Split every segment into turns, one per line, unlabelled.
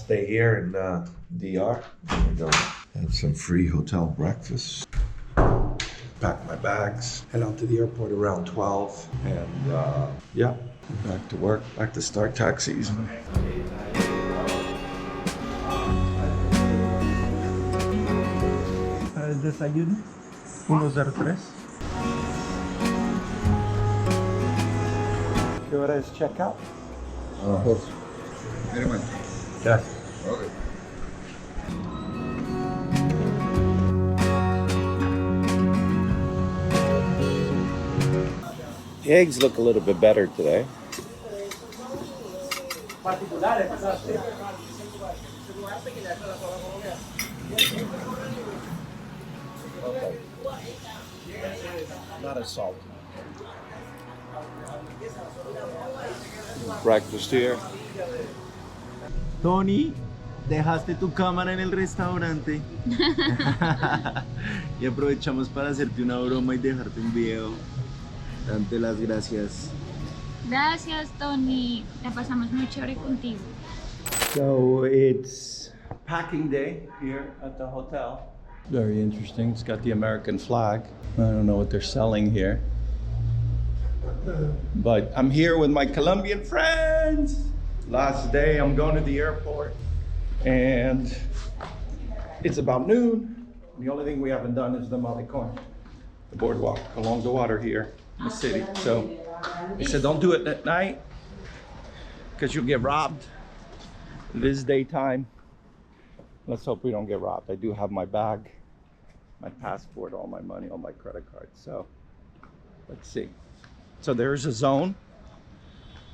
last day here in DR. I'm gonna go have some free hotel breakfast. Pack my bags, head out to the airport around 12, and yeah, back to work, back to start tax season.
El desayuno, 103. ¿Qué hora es checkout? Gracias.
Okay. The eggs look a little bit better today. Okay. Not as salty. Breakfast here.
Tony, dejaste tu cámara en el restaurante. Y aprovechamos para hacerte una broma y dejarte un video. Dante las gracias.
Gracias, Tony. La pasamos muy chévere contigo.
So it's packing day here at the hotel. Very interesting. It's got the American flag. I don't know what they're selling here. But I'm here with my Colombian friends. Last day, I'm going to the airport. And it's about noon. The only thing we haven't done is the Malecon, the boardwalk along the water here in the city. So they said don't do it at night because you'll get robbed. It is daytime. Let's hope we don't get robbed. I do have my bag, my passport, all my money, all my credit cards. So let's see. So there's a zone,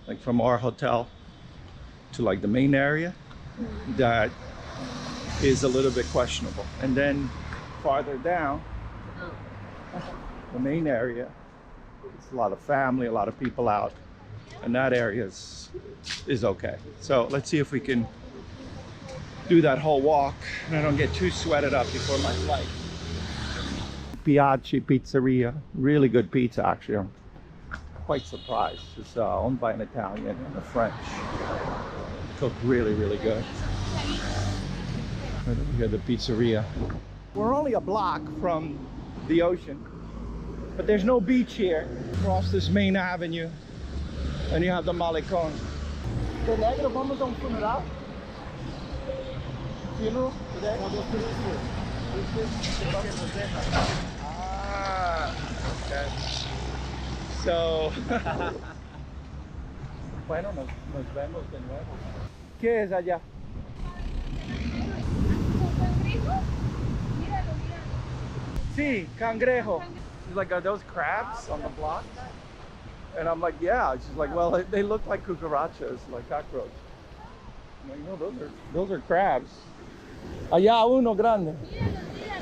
like from our hotel to like the main area, that is a little bit questionable. And then farther down, the main area, it's a lot of family, a lot of people out, and that area is okay. So let's see if we can do that whole walk and I don't get too sweated up before my flight. Piaci Pizzeria, really good pizza actually. I'm quite surprised. It's owned by an Italian and a French. Cook really, really good. Right over here, the pizzeria. We're only a block from the ocean, but there's no beach here. Across this main avenue, and you have the Malecon. The negro, vamos a un funeral? Funeral today? Ah, okay. So, bueno, nos vemos de nuevo. ¿Qué es allá? Sí, cangrejo. She's like, are those crabs on the block? And I'm like, yeah. She's like, well, they look like cucarachas, like cockroach. I'm like, no, those are crabs. Allá uno grande.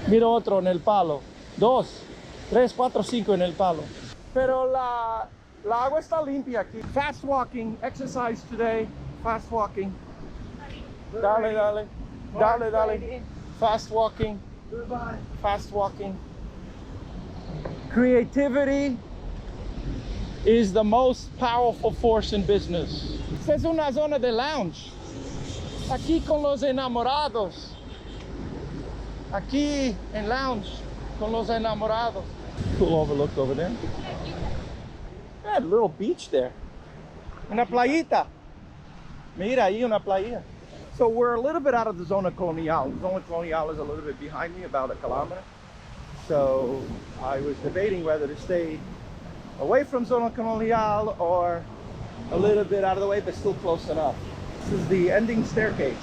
Mira otro en el palo. 2, 3, 4, 5 en el palo. Pero la agua está limpia aquí. Fast walking, exercise today. Fast walking. Dale, dale. Dale, dale. Fast walking. Fast walking. Creativity is the most powerful force in business. Esta es una zona de lounge. Aquí con los enamorados. Aquí en lounge con los enamorados. Cool overlook over there. Yeah, a little beach there. Una playita. Mira, ahí una playa. So we're a little bit out of the Zona Colonial. The Zona Colonial is a little bit behind me, about a kilometer. So I was debating whether to stay away from Zona Colonial or a little bit out of the way, but still close enough. This is the ending staircase.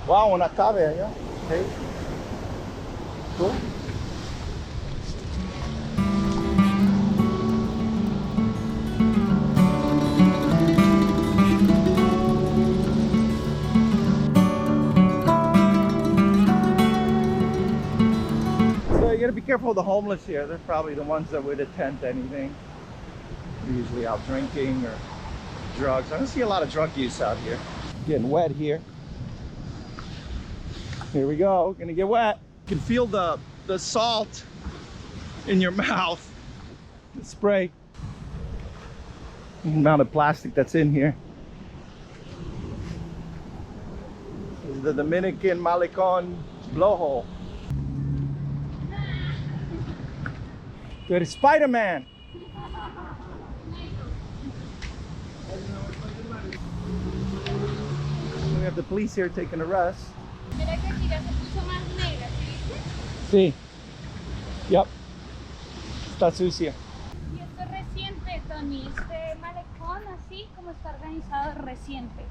Wow, una cave allá. Okay. Cool. So you gotta be careful of the homeless here. They're probably the ones that would attempt anything. They're usually out drinking or drugs. I don't see a lot of drug use out here. Getting wet here. Here we go, gonna get wet. You can feel the salt in your mouth. The spray. The amount of plastic that's in here. This is the Dominican Malecon blowhole. Good Spider-Man. We have the police here taking a rest.
Mira que aquí ya se puso más negra, ¿sí viste?
Sí. Yep. Está sucia.
Y esto es reciente, Tony. Este malecón, así como está organizado, es reciente.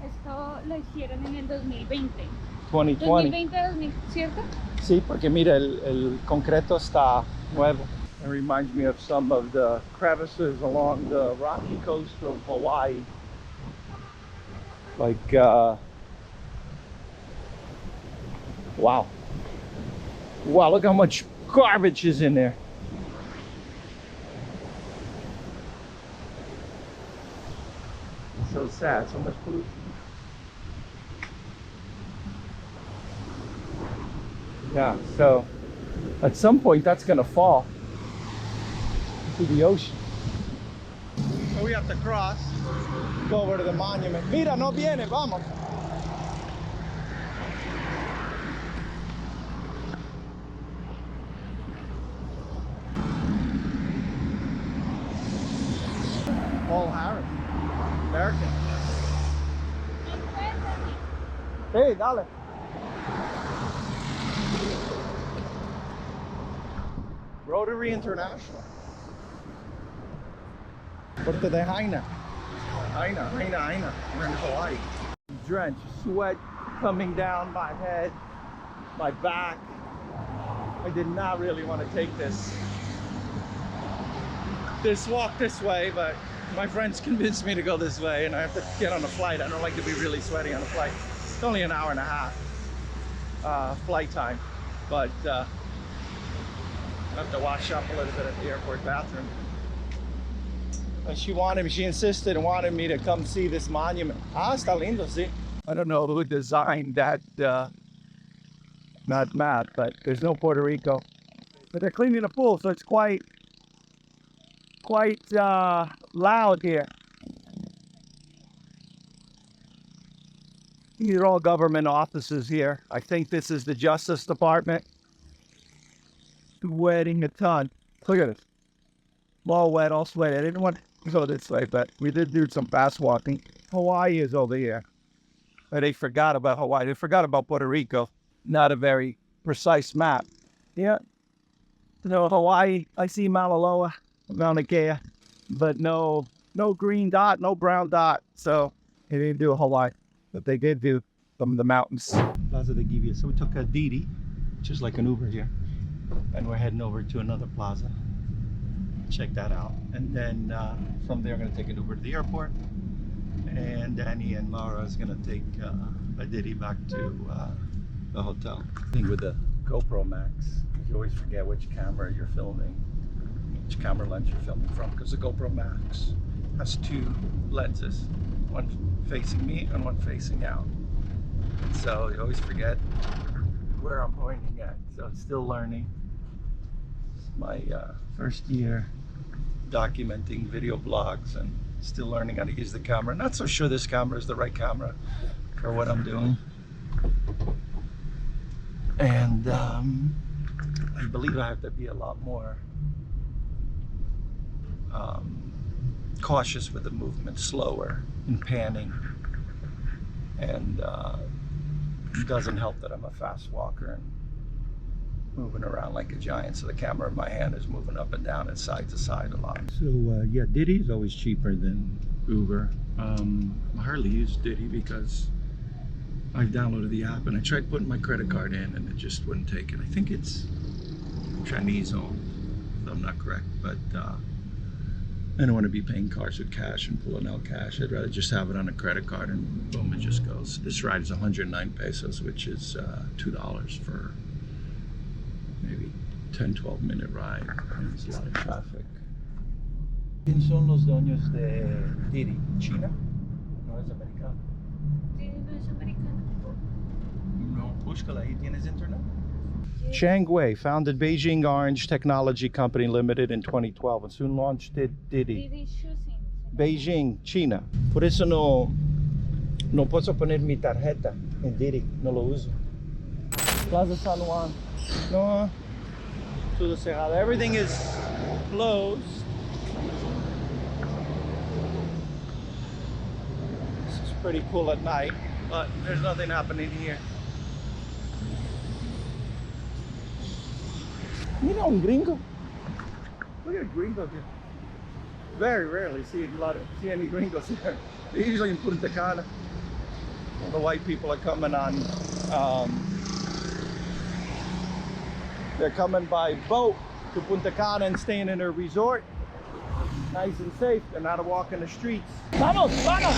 Esto lo hicieron en el 2020.
2020.
2020, ¿cierto?
Sí, porque mira, el concreto está nuevo. It reminds me of some of the crevices along the rocky coast of Hawaii. Like, wow. Wow, look how much garbage is in there. So sad, so much pollution. Yeah, so at some point that's gonna fall to the ocean. So we have to cross, go over to the monument. Mira, no viene, vamos. Paul Harris, American. Hey, dale. Rotary International. Puerto de Haina. Haina. We're in Hawaii. Drenched, sweat coming down my head, my back. I did not really want to take this walk this way, but my friends convinced me to go this way, and I have to get on a flight. I don't like to be really sweaty on a flight. It's only an hour and a half flight time, but I have to wash up a little bit at the airport bathroom. And she insisted and wanted me to come see this monument. Ah, está lindo, sí. I don't know who designed that, not Matt, but there's no Puerto Rico. But they're cleaning the pool, so it's quite loud here. These are all government offices here. I think this is the Justice Department. Sweating a ton. Look at this. All wet, all sweaty. I didn't want to go this way, but we did do some fast walking. Hawaii is over here. But they forgot about Hawaii. They forgot about Puerto Rico. Not a very precise map. Yeah. No, Hawaii, I see Mauna Loa, Mauna Kea, but no green dot, no brown dot. So they didn't do Hawaii, but they did do some of the mountains. Plaza de Givia. So we took a Didi, which is like an Uber here, and we're heading over to another plaza. Check that out. And then from there, I'm going to take an Uber to the airport. And Danny and Laura is going to take a Didi back to the hotel. Thing with the GoPro Max, you always forget which camera you're filming, which camera lens you're filming from, because the GoPro Max has two lenses, one facing me and one facing out. So you always forget where I'm pointing at. So it's still learning. It's my first year documenting video blogs and still learning how to use the camera. Not so sure this camera is the right camera for what I'm doing. And I believe I have to be a lot more cautious with the movement, slower in panning. And it doesn't help that I'm a fast walker and moving around like a giant, so the camera in my hand is moving up and down and side to side a lot. So yeah, Didi is always cheaper than Uber. I hardly use Didi because I've downloaded the app and I tried putting my credit card in and it just wouldn't take it. I think it's Chinese owned, if I'm not correct, but I don't want to be paying cars with cash and pulling out cash. I'd rather just have it on a credit card and boom, it just goes. This ride is 109 pesos, which is $2 for maybe 10-12 minute ride. And there's a lot of traffic. ¿Quién son los dueños de Didi? ¿China? No es americano.
Sí, no es americano.
No, búscala ahí. ¿Tienes internet? Chang Wei founded Beijing Orange Technology Company Limited in 2012 and soon launched Didi.
Didi Shoesing.
Beijing, China. Por eso no puedo poner mi tarjeta en Didi, no lo uso. Plaza San Juan, no, todo cerrado. Everything is closed. This is pretty cool at night, but there's nothing happening here. Mira un gringo. Look at a gringo here. Very rarely see any gringos here. They're usually in Punta Cana. All the white people are coming on. They're coming by boat to Punta Cana and staying in a resort. Nice and safe. They're not walking the streets. Vamos, vamos!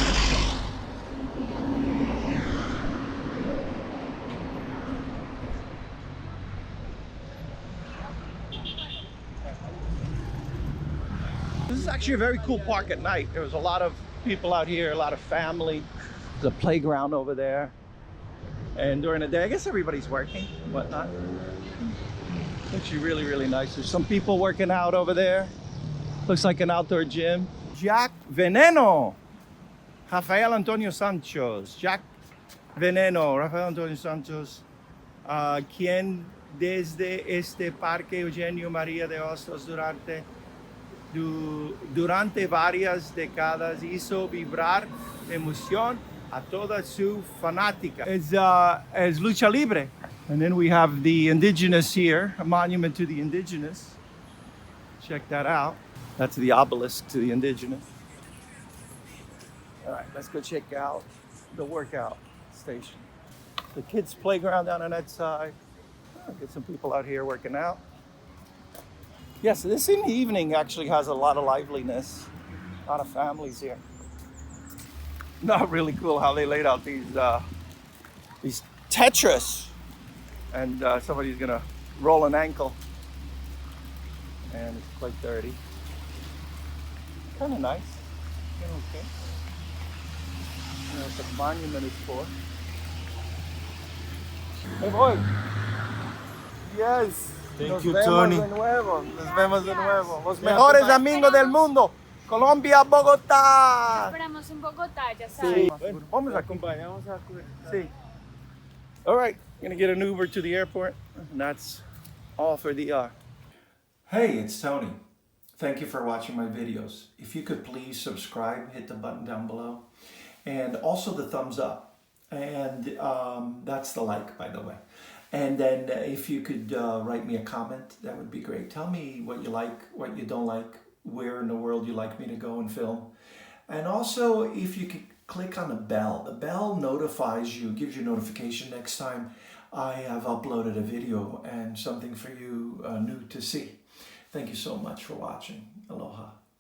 This is actually a very cool park at night. There was a lot of people out here, a lot of family. There's a playground over there. And during the day, I guess everybody's working and whatnot. It's actually really, really nice. There's some people working out over there. Looks like an outdoor gym. Jack Veneno. Rafael Antonio Santos. Jack Veneno. Rafael Antonio Santos. Quien desde este Parque Eugenio María de Hostos durante varias décadas hizo vibrar emoción a toda su fanática. Es lucha libre. And then we have the indigenous here, a monument to the indigenous. Check that out. That's the obelisk to the indigenous. All right, let's go check out the workout station. The kids' playground down on that side. Get some people out here working out. Yes, this in the evening actually has a lot of liveliness. A lot of families here. Not really cool how they laid out these Tetris. And somebody's gonna roll an ankle. And it's quite dirty. Kind of nice. Okay. You know what the monument is for. Hey boy. Yes.
Thank you, Tony.
Nos vemos de nuevo. Los mejores amigos del mundo. Colombia, Bogotá.
Esperamos en Bogotá, ya
Sí.
sabes.
Vamos a acompañamos a Sí. All right, gonna get an Uber to the airport, and that's all for the Hey, it's Tony. Thank you for watching my videos. If you could please subscribe, hit the button down below, and also the thumbs up. And that's the like, by the way. And then if you could write me a comment, that would be great. Tell me what you like, what you don't like, where in the world you like me to go and film. And also, if you could click on the bell. The bell notifies you, gives you notification next time I have uploaded a video and something for you new to see. Thank you so much for watching. Aloha.